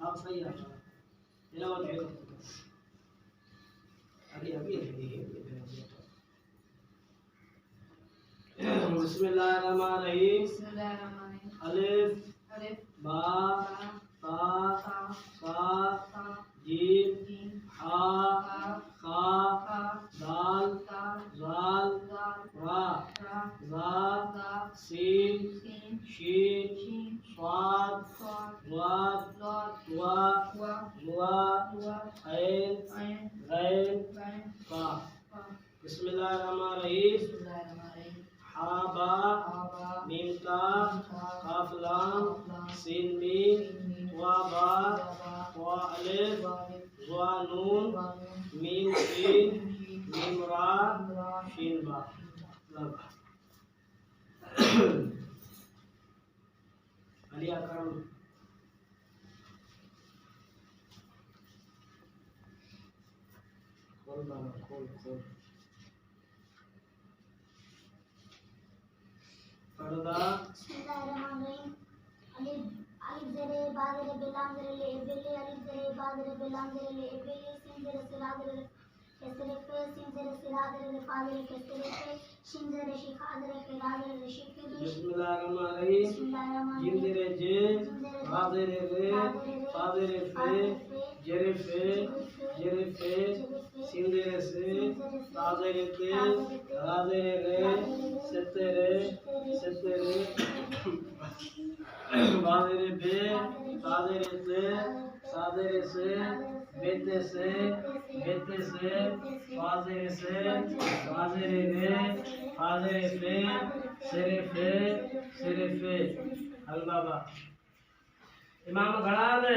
आप सही आ तिलावत है अभी अभी बिस्मिल्लाहिर्रहमानिर्रहीम अलिफ बा ता सा जीम हा खा दाल जाल रा जा सीन शीन स्वाद वाद वा जुआ ऐन गैन का बिस्मिल्लाहिर्रहमानिर्रहीम हा बा मीम ता काफ लाम सीन मीम वा बा वा अलिफ वा नून मीम शीन मीम रा शीन बा अलिया करम खोल बाबा खोल पढ़दा बिस्मिल्लाहिर्रहमानिर्रहीम अलिफ ज़ेरे बा ज़ेरे बेलाम ज़ेरे ले बेले अलिफ ज़ेरे बा ज़ेरे बेलाम ज़ेरे ले बेले सीन ज़ेरे सिला ज़ेरे कसरे पे सीन ज़ेरे सिला ज़ेरे फा ज़ेरे कसरे पे शीन ज़ेरे शिखा ज़ेरे फिरा ज़ेरे शिखे बिस्मिल्लाहिर्रहमानिर्रहीम जिम ज़ेरे जे बा ज़ेरे रे फा ज़ेरे फे ज़ेरे फे सीन ज़ेरे से ता ज़ेरे ते रा ज़ेरे रे सेतेरे बा ज़ेरे बे ता ज़ेरे ते सा ज़ेरे से बेते से फा ज़ेरे से रा ज़ेरे रे फा ज़ेरे फे सेरे फे अल बाबा इमाम घड़ा ने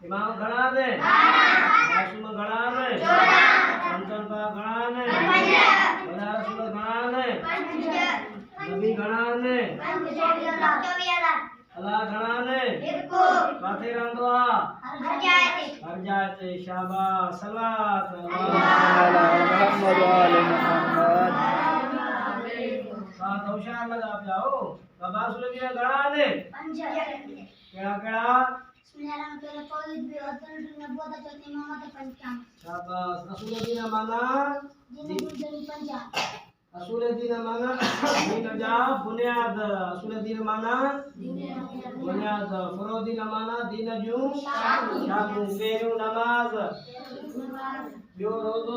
इमाम घड़ा ने मासूम घड़ा ने संतन पा घड़ा ने बड़ा रसूल घड़ा ने नबी घड़ा ने अल्लाह घड़ा ने काथे रंदवा हर जाते शाबाश सलात मोहम्मद वाले मोहम्मद साथ होशियार लगा आप जाओ बाबा सुन के घड़ा ने केड़ा बिस्मिल्लाहिर्रहमानिर्रहीम फौज भी अतन नबूवत चौथी इमामत पंचाम शाबाश रसूल दीन माना दिन पंचाम असूल दीन माना दीन जा बुनियाद असूल दीन माना बुनियाद फरोदीन माना दीन जू शाम बेरू नमाज यो रोज़ो